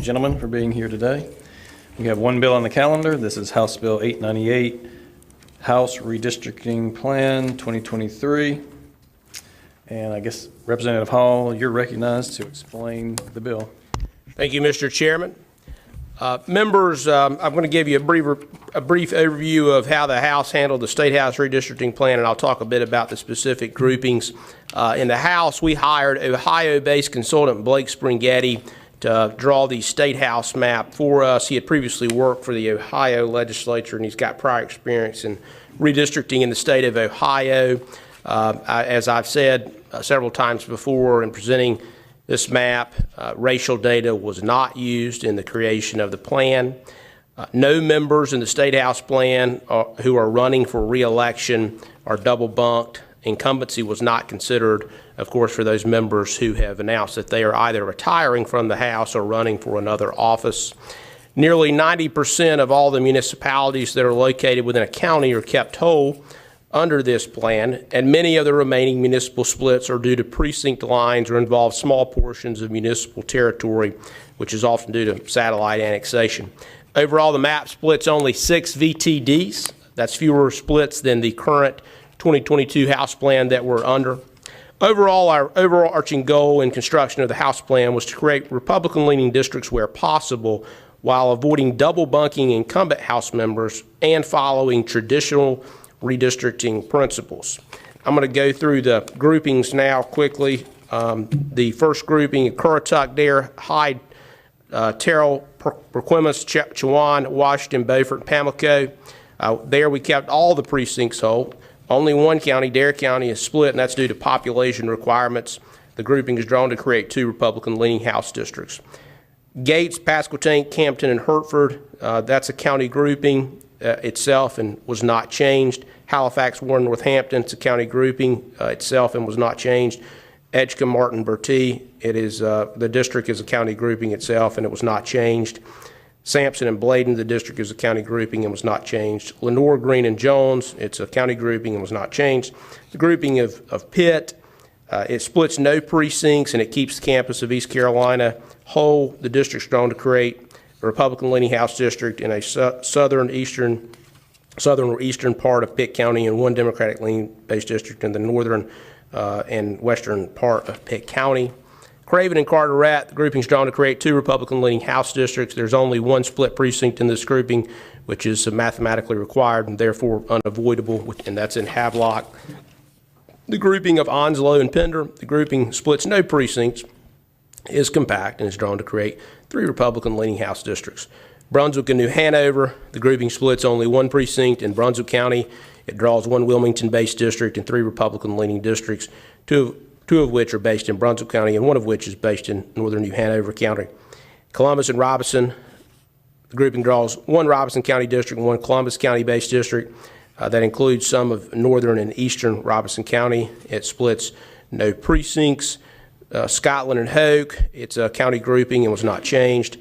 Gentlemen, for being here today. We have one bill on the calendar. This is House Bill 898, House Redistricting Plan 2023. And I guess Representative Hall, you're recognized to explain the bill. Thank you, Mr. Chairman. Members, I'm going to give you a brief overview of how the House handled the State House Redistricting Plan, and I'll talk a bit about the specific groupings. In the House, we hired Ohio-based consultant Blake Springhetti to draw the State House map for us. He had previously worked for the Ohio legislature, and he's got prior experience in redistricting in the state of Ohio. As I've said several times before in presenting this map, racial data was not used in the creation of the plan. No members in the State House plan who are running for re-election are double bunked. Incumbency was not considered, of course, for those members who have announced that they are either retiring from the House or running for another office. Nearly 90% of all the municipalities that are located within a county are kept whole under this plan, and many of the remaining municipal splits are due to precinct lines or involve small portions of municipal territory, which is often due to satellite annexation. Overall, the map splits only 6 VTDs. That's fewer splits than the current 2022 House plan that we're under. Overall, our overarching goal in construction of the House plan was to create Republican-leaning districts where possible while avoiding double bunking incumbent House members and following traditional redistricting principles. I'm going to go through the groupings now quickly. The first grouping, Currituck, Dare, Hyde, Terrell, Perquimans, Chowan, Washington, Beaufort, and Pamlico. There we kept all the precincts whole. Only one county, Dare County, is split, and that's due to population requirements. The grouping is drawn to create 2 Republican-leaning House districts. Gates, Pasquotank, Campton, and Hertford, that's a county grouping itself and was not changed. Halifax, Warren, Northampton, it's a county grouping itself and was not changed. Edgecombe, Martin, Bertie, it is the district is a county grouping itself and it was not changed. Sampson and Bladen, the district is a county grouping and was not changed. Lenoir, Green, and Jones, it's a county grouping and was not changed. The grouping of Pitt, it splits no precincts and it keeps the campus of East Carolina whole. The district's drawn to create a Republican-leaning House district in a southern or eastern part of Pitt County and 1 Democratic-leaning-based district in the northern and western part of Pitt County. Craven and Carteret, the grouping is drawn to create 2 Republican-leaning House districts. There's only 1 split precinct in this grouping, which is mathematically required and therefore unavoidable, and that's in Havelock. The grouping of Onslow and Pender, the grouping splits no precincts, is compact and is drawn to create 3 Republican-leaning House districts. Brunswick and New Hanover, the grouping splits only 1 precinct in Brunswick County. It draws 1 Wilmington-based district and 3 Republican-leaning districts, two of which are based in Brunswick County and 1 of which is based in northern New Hanover County. Columbus and Robeson, the grouping draws 1 Robeson County district and 1 Columbus County-based district. That includes some of northern and eastern Robeson County. It splits no precincts. Scotland and Hoke, it's a county grouping and was not changed.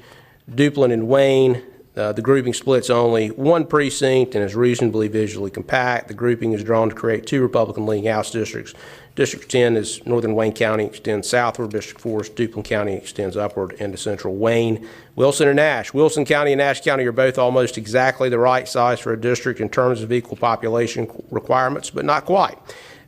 Duplin and Wayne, the grouping splits only 1 precinct and is reasonably visually compact. The grouping is drawn to create 2 Republican-leaning House districts. District 10 is northern Wayne County, extends southward. District 4 is Duplin County, extends upward into central Wayne. Wilson and Nash. Wilson County and Nash County are both almost exactly the right size for a district in terms of equal population requirements, but not quite.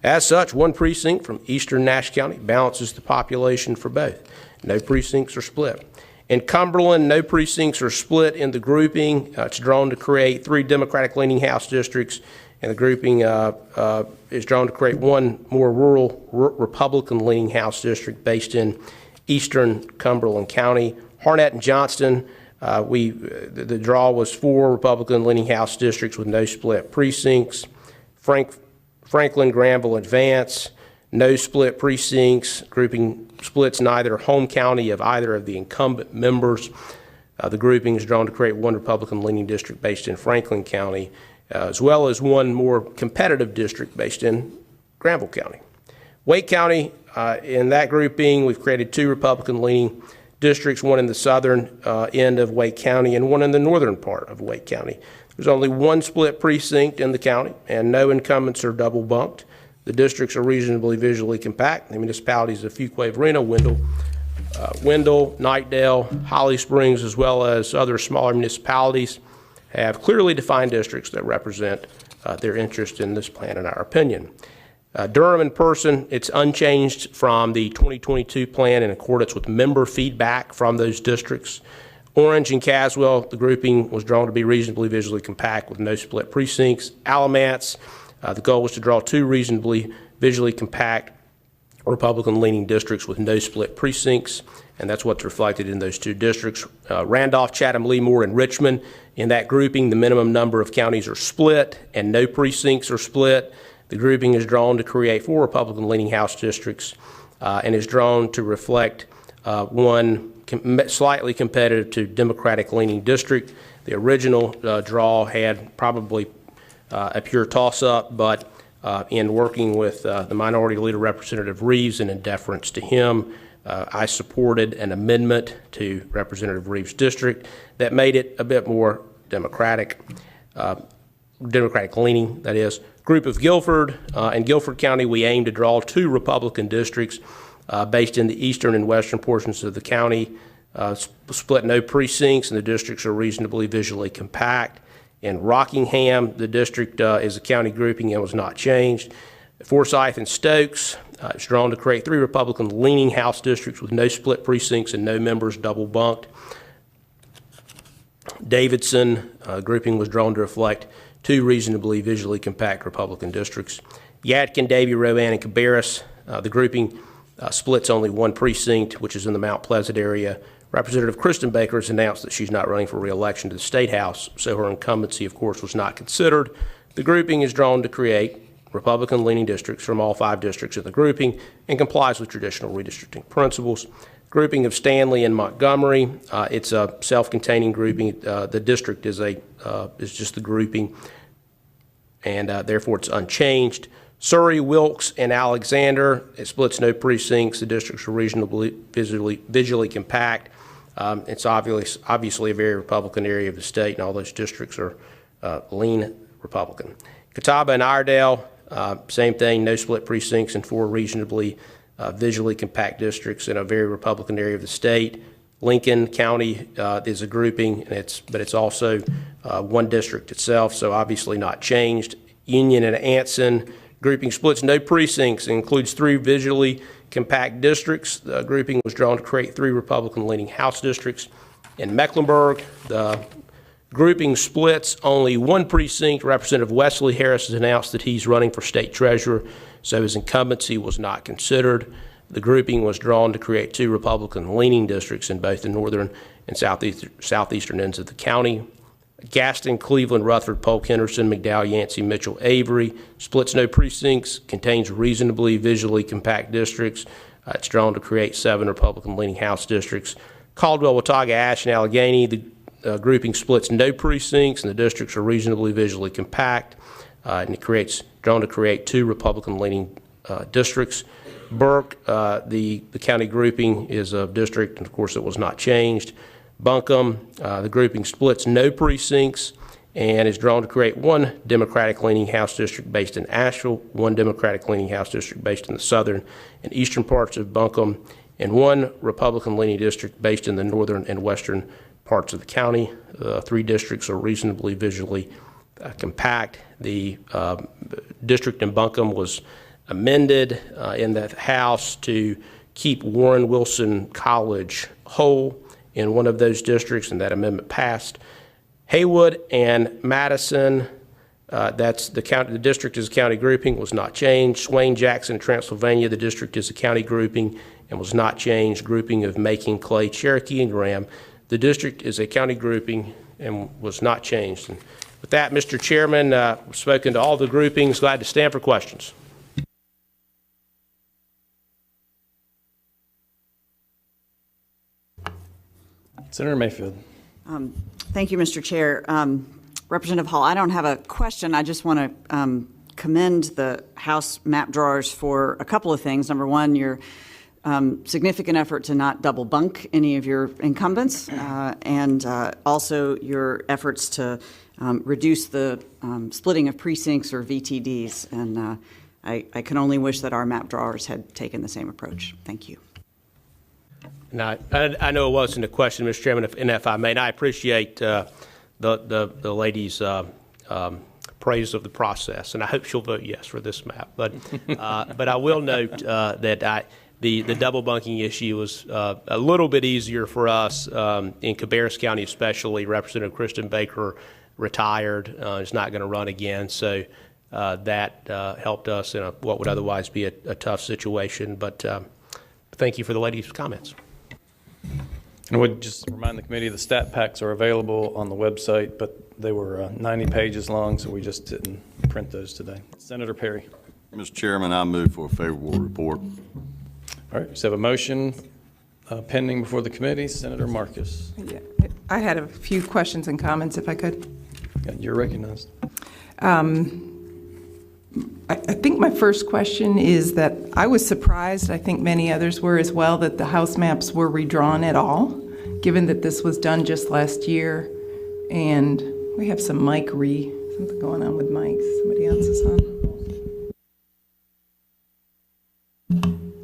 As such, 1 precinct from eastern Nash County balances the population for both. No precincts are split. In Cumberland, no precincts are split in the grouping. It's drawn to create 3 Democratic-leaning House districts, and the grouping is drawn to create 1 more rural Republican-leaning House district based in eastern Cumberland County. Harnett and Johnston, the draw was 4 Republican-leaning House districts with no split precincts. Franklin, Granville, and Vance, no split precincts. Grouping splits neither home county of either of the incumbent members. The grouping is drawn to create 1 Republican-leaning district based in Franklin County, as well as 1 more competitive district based in Granville County. Wake County, in that grouping, we've created 2 Republican-leaning districts, 1 in the southern end of Wake County and 1 in the northern part of Wake County. There's only 1 split precinct in the county, and no incumbents are double bunked. The districts are reasonably visually compact. The municipalities of Fuquay, Varina, Wendell, Wendell, Knightdale, Holly Springs, as well as other smaller municipalities have clearly defined districts that represent their interest in this plan, in our opinion. Durham in person, it's unchanged from the 2022 plan in accordance with member feedback from those districts. Orange and Caswell, the grouping was drawn to be reasonably visually compact with no split precincts. Alamance, the goal was to draw 2 reasonably visually compact Republican-leaning districts with no split precincts, and that's what's reflected in those 2 districts. Randolph, Chatham, Lemoore, and Richmond, in that grouping, the minimum number of counties are split and no precincts are split. The grouping is drawn to create 4 Republican-leaning House districts and is drawn to reflect one slightly competitive to Democratic-leaning district. The original draw had probably a pure toss-up, but in working with the Minority Leader Representative Reeves and in deference to him, I supported an amendment to Representative Reeves' district that made it a bit more Democratic-leaning, that is. Group of Guilford. In Guilford County, we aim to draw 2 Republican districts based in the eastern and western portions of the county, split no precincts, and the districts are reasonably visually compact. In Rockingham, the district is a county grouping and was not changed. Forsyth and Stokes, it's drawn to create 3 Republican-leaning House districts with no split precincts and no members double bunked. Davidson, grouping was drawn to reflect 2 reasonably visually compact Republican districts. Yadkin, Davie, Rowan, and Cabarrus, the grouping splits only 1 precinct, which is in the Mount Pleasant area. Representative Kristen Baker has announced that she's not running for re-election to the State House, so her incumbency, of course, was not considered. The grouping is drawn to create Republican-leaning districts from all 5 districts of the grouping and complies with traditional redistricting principles. Grouping of Stanley and Montgomery, it's a self-containing grouping. The district is just the grouping, and therefore it's unchanged. Surrey, Wilkes, and Alexander, it splits no precincts. The districts are reasonably visually compact. It's obviously a very Republican area of the state, and all those districts are lean Republican. Catawba and Iredell, same thing, no split precincts and 4 reasonably visually compact districts in a very Republican area of the state. Lincoln County is a grouping, but it's also 1 district itself, so obviously not changed. Union and Anson, grouping splits no precincts and includes 3 visually compact districts. The grouping was drawn to create 3 Republican-leaning House districts. In Mecklenburg, the grouping splits only 1 precinct. Representative Wesley Harris has announced that he's running for state treasurer, so his incumbency was not considered. The grouping was drawn to create 2 Republican-leaning districts in both the northern and southeastern ends of the county. Gaston, Cleveland, Rutherford, Polk, Henderson, McDowell, Yancey, Mitchell, Avery, splits no precincts, contains reasonably visually compact districts. It's drawn to create 7 Republican-leaning House districts. Caldwell, Watauga, Ash, and Allegheny, the grouping splits no precincts, and the districts are reasonably visually compact, and it drawn to create 2 Republican-leaning districts. Burke, the county grouping is a district, and of course it was not changed. Buncombe, the grouping splits no precincts and is drawn to create 1 Democratic-leaning House district based in Asheville, 1 Democratic-leaning House district based in the southern and eastern parts of Buncombe, and 1 Republican-leaning district based in the northern and western parts of the county. 3 districts are reasonably visually compact. The district in Buncombe was amended in the House to keep Warren Wilson College whole in one of those districts, and that amendment passed. Haywood and Madison, that's the county. The district is a county grouping, was not changed. Swain, Jackson, Transylvania, the district is a county grouping and was not changed. Grouping of Macon, Clay, Cherokee, and Graham, the district is a county grouping and was not changed. And with that, Mr. Chairman, we've spoken to all the groupings. Glad to stand for questions. Senator Mayfield. Thank you, Mr. Chair. Representative Hall, I don't have a question. I just want to commend the House map drawers for a couple of things. Number one, your significant effort to not double bunk any of your incumbents, and also your efforts to reduce the splitting of precincts or VTDs. And I can only wish that our map drawers had taken the same approach. Thank you. Now, I know it wasn't a question, Mr. Chairman, if I may, and I appreciate the lady's praise of the process, and I hope she'll vote yes for this map. But I will note that the double bunking issue was a little bit easier for us in Cabarrus County, especially. Representative Kristen Baker retired, is not going to run again, so that helped us in what would otherwise be a tough situation. But thank you for the lady's comments. And I would just remind the committee the stat packs are available on the website, but they were 90 pages long, so we just didn't print those today. Senator Perry. Mr. Chairman, I move for a favorable report. All right, so have a motion pending before the committee. Senator Marcus. Yeah, I had a few questions and comments, if I could. Yeah, you're recognized. I think my first question is that I was surprised, I think many others were as well, that the house maps were redrawn at all, given that this was done just last year. And we have some something going on with mics. Somebody else is on.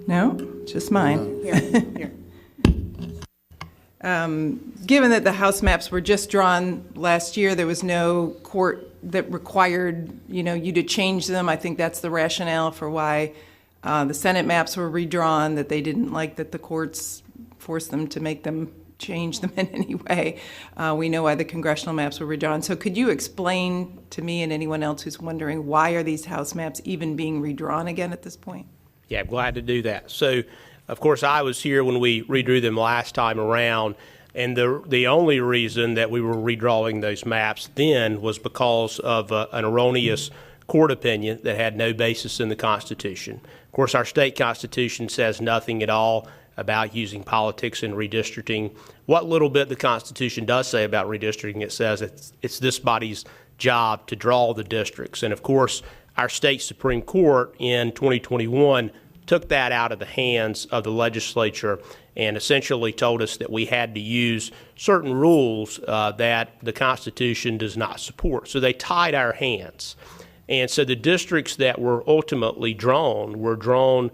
No? Just mine? Here. Given that the house maps were just drawn last year, there was no court that required, you to change them. I think that's the rationale for why the Senate maps were redrawn, that they didn't like that the courts forced them to make them change them in any way. We know why the congressional maps were redrawn. So could you explain to me and anyone else who's wondering, why are these house maps even being redrawn again at this point? Yeah, I'm glad to do that. So, of course, I was here when we redrew them last time around, and the only reason that we were redrawing those maps then was because of an erroneous court opinion that had no basis in the Constitution. Of course, our state Constitution says nothing at all about using politics in redistricting. What little bit the Constitution does say about redistricting, it says it's this body's job to draw the districts. And, of course, our state Supreme Court in 2021 took that out of the hands of the legislature and essentially told us that we had to use certain rules that the Constitution does not support. So they tied our hands. And so the districts that were ultimately drawn were drawn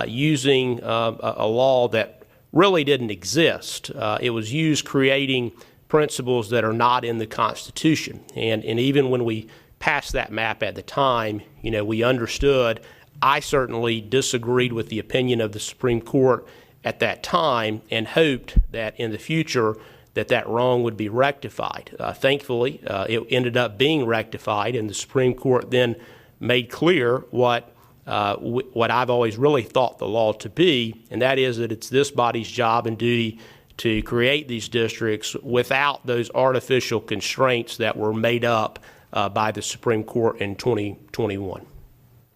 using a law that really didn't exist. It was used creating principles that are not in the Constitution. And even when we passed that map at the time, we understood. I certainly disagreed with the opinion of the Supreme Court at that time and hoped that in the future that wrong would be rectified. Thankfully, it ended up being rectified, and the Supreme Court then made clear what I've always really thought the law to be, and that is that it's this body's job and duty to create these districts without those artificial constraints that were made up by the Supreme Court in 2021.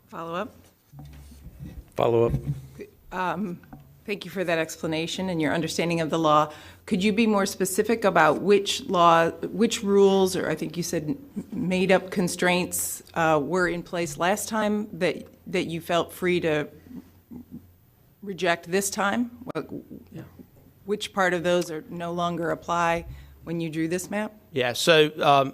Follow up? Follow up. Thank you for that explanation and your understanding of the law. Could you be more specific about which rules, or I think you said made-up constraints were in place last time that you felt free to reject this time? Yeah. Which part of those are no longer apply when you drew this map? Yeah, so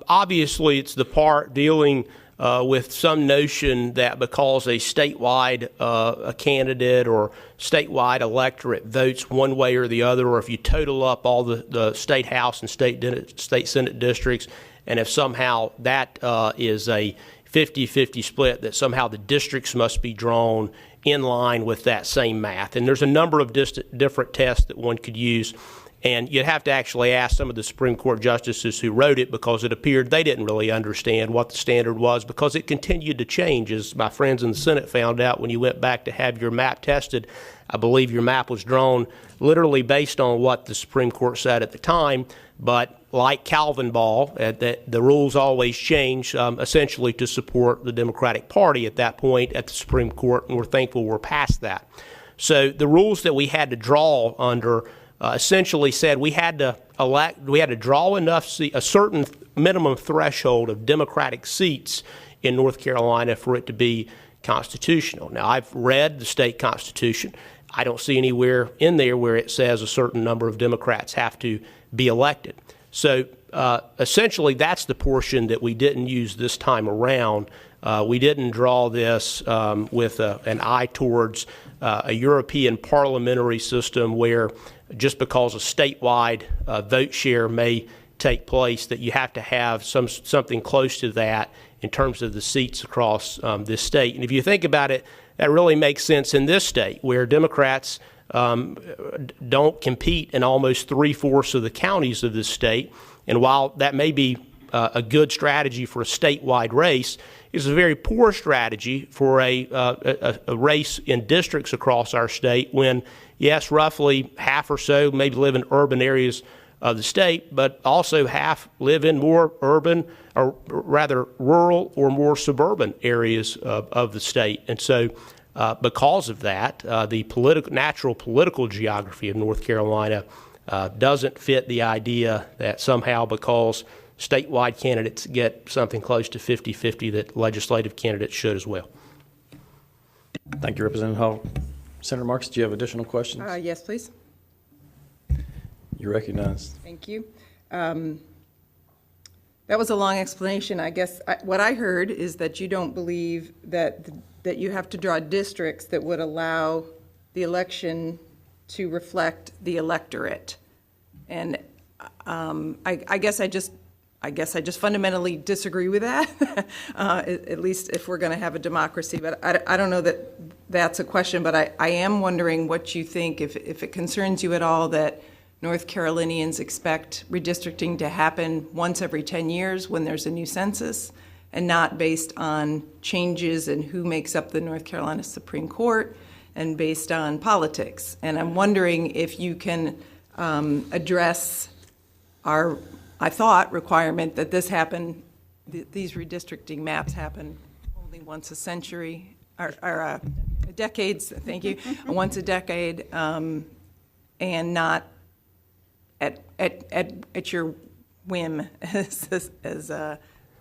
obviously it's the part dealing with some notion that because a statewide a candidate or statewide electorate votes one way or the other, or if you total up all the state house and state senate districts, and if somehow that is a 50-50 split, that somehow the districts must be drawn in line with that same math. And there's a number of different tests that one could use. And you'd have to actually ask some of the Supreme Court justices who wrote it, because it appeared they didn't really understand what the standard was, because it continued to change. As my friends in the Senate found out when you went back to have your map tested, I believe your map was drawn literally based on what the Supreme Court said at the time. But like Calvin Ball, the rules always change essentially to support the Democratic Party at that point at the Supreme Court, and we're thankful we're past that. So the rules that we had to draw under essentially said we had to draw enough a certain minimum threshold of Democratic seats in North Carolina for it to be constitutional. Now, I've read the state constitution. I don't see anywhere in there where it says a certain number of Democrats have to be elected. So essentially, that's the portion that we didn't use this time around. We didn't draw this with an eye towards a European parliamentary system where just because a statewide vote share may take place, that you have to have something close to that in terms of the seats across this state. And if you think about it, that really makes sense in this state, where Democrats don't compete in almost 3/4 of the counties of this state. And while that may be a good strategy for a statewide race, it's a very poor strategy for a race in districts across our state when, yes, roughly half or so maybe live in urban areas of the state, but also half live in more urban, or rather rural or more suburban areas of the state. And so because of that, the natural political geography of North Carolina doesn't fit the idea that somehow because statewide candidates get something close to 50-50 that legislative candidates should as well. Thank you, Representative Hall. Senator Marks, do you have additional questions? Yes, please. You're recognized. Thank you. That was a long explanation. I guess what I heard is that you don't believe that you have to draw districts that would allow the election to reflect the electorate. And I guess I just fundamentally disagree with that, at least if we're going to have a democracy. But I don't know that that's a question, but I am wondering what you think, if it concerns you at all, that North Carolinians expect redistricting to happen once every 10 years when there's a new census, and not based on changes in who makes up the North Carolina Supreme Court and based on politics. And I'm wondering if you can address our, I thought, requirement that this happen, these redistricting maps happen only once a century, or decades, thank you, once a decade, and not at your whim, as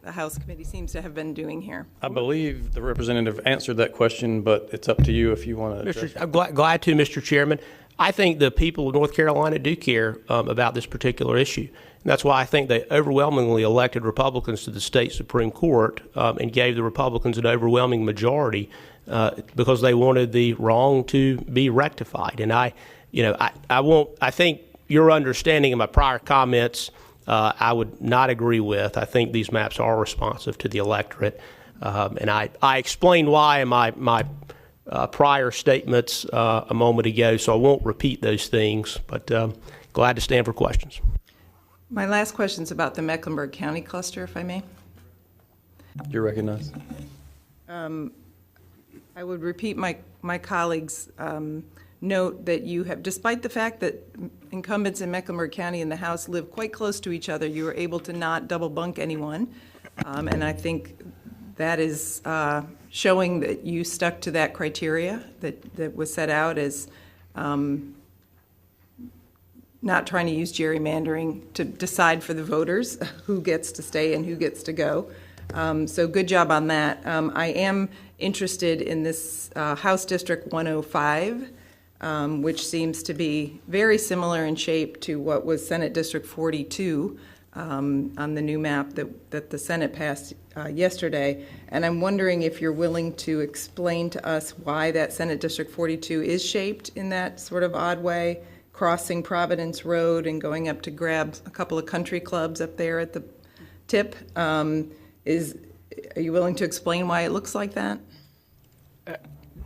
the House Committee seems to have been doing here. I believe the representative answered that question, but it's up to you if you want to address it. I'm glad to, Mr. Chairman. I think the people of North Carolina do care about this particular issue. And that's why I think they overwhelmingly elected Republicans to the state Supreme Court and gave the Republicans an overwhelming majority because they wanted the wrong to be rectified. And I think your understanding of my prior comments, I would not agree with. I think these maps are responsive to the electorate. And I explained why in my prior statements a moment ago, so I won't repeat those things, but glad to stand for questions. My last question is about the Mecklenburg County cluster, if I may. You're recognized. I would repeat my colleagues' note that you have, despite the fact that incumbents in Mecklenburg County in the House live quite close to each other, you were able to not double bunk anyone. And I think that is showing that you stuck to that criteria that was set out as not trying to use gerrymandering to decide for the voters who gets to stay and who gets to go. So good job on that. I am interested in this House District 105, which seems to be very similar in shape to what was Senate District 42 on the new map that the Senate passed yesterday. And I'm wondering if you're willing to explain to us why that Senate District 42 is shaped in that sort of odd way, crossing Providence Road and going up to grab a couple of country clubs up there at the tip. Are you willing to explain why it looks like that?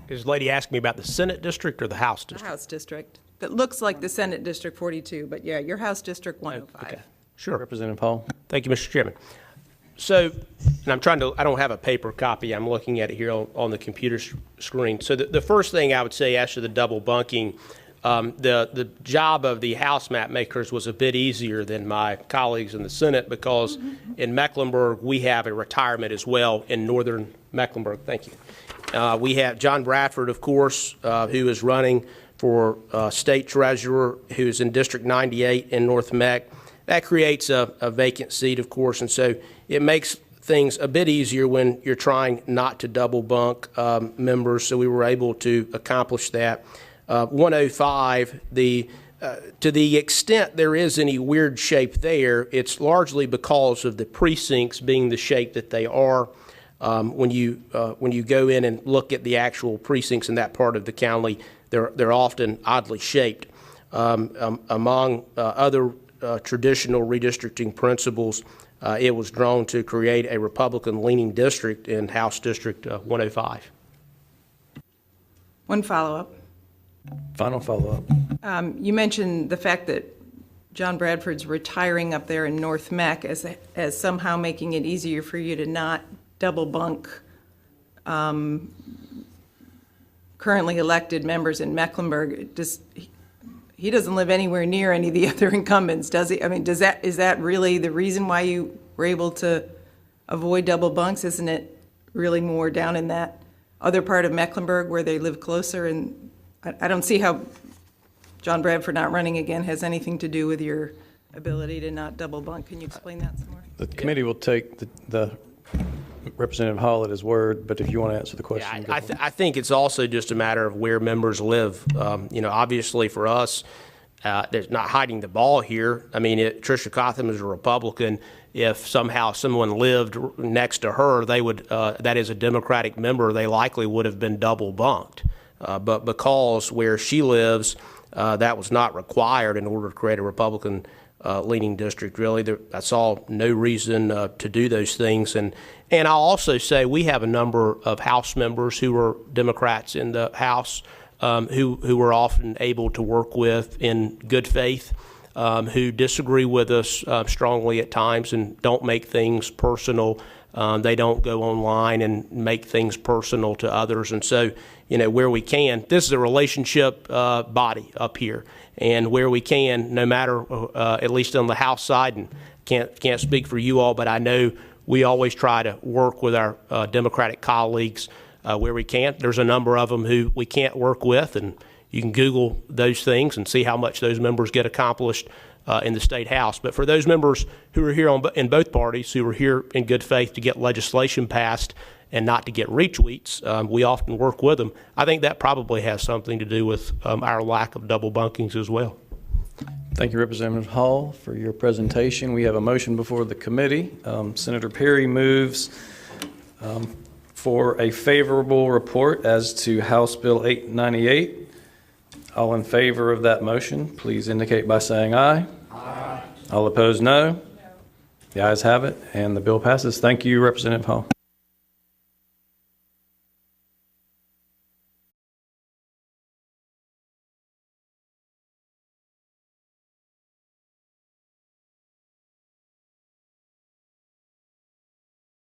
Is the lady asking me about the Senate district or the House district? The House District. That looks like the Senate District 42, but yeah, your House District 105. Okay. Sure. Representative Hall. Thank you, Mr. Chairman. So, and I don't have a paper copy. I'm looking at it here on the computer screen. So the first thing I would say as to the double bunking, the job of the House map makers was a bit easier than my colleagues in the Senate because in Mecklenburg, we have a retirement as well in northern Mecklenburg. Thank you. We have John Bradford, of course, who is running for state treasurer, who's in District 98 in North Meck. That creates a vacant seat, of course, and so it makes things a bit easier when you're trying not to double bunk members, so we were able to accomplish that. 105, to the extent there is any weird shape there, it's largely because of the precincts being the shape that they are. When you go in and look at the actual precincts in that part of the county, they're often oddly shaped. Among other traditional redistricting principles, it was drawn to create a Republican-leaning district in House District 105. One follow-up. Final follow-up. You mentioned the fact that John Bradford's retiring up there in North Mech as somehow making it easier for you to not double bunk currently elected members in Mecklenburg. He doesn't live anywhere near any of the other incumbents, does he? I mean, is that really the reason why you were able to avoid double bunks? Isn't it really more down in that other part of Mecklenburg where they live closer? And I don't see how John Bradford not running again has anything to do with your ability to not double bunk. Can you explain that some more? The committee will take the Representative Hall at his word, but if you want to answer the question. Yeah, I think it's also just a matter of where members live. Obviously for us, there's not hiding the ball here. I mean, Tricia Cotham is a Republican. If somehow someone lived next to her, they would, that is a Democratic member, they likely would have been double bunked. But because where she lives, that was not required in order to create a Republican leaning district, really. I saw no reason to do those things. And I'll also say we have a number of House members who are Democrats in the House who we're often able to work with in good faith, who disagree with us strongly at times and don't make things personal. They don't go online and make things personal to others. And so, where we can, this is a relationship body up here. And where we can, no matter, at least on the House side, and can't speak for you all, but I know we always try to work with our Democratic colleagues where we can. There's a number of them who we can't work with, and you can Google those things and see how much those members get accomplished in the State House. But for those members who are here in both parties, who are here in good faith to get legislation passed and not to get retweets, we often work with them. I think that probably has something to do with our lack of double bunkings as well. Thank you, Representative Hall, for your presentation. We have a motion before the committee. Senator Perry moves for a favorable report as to House Bill 898. All in favor of that motion, please indicate by saying aye. Aye. All opposed, no. The ayes have it, and the bill passes. Thank you, Representative Hall.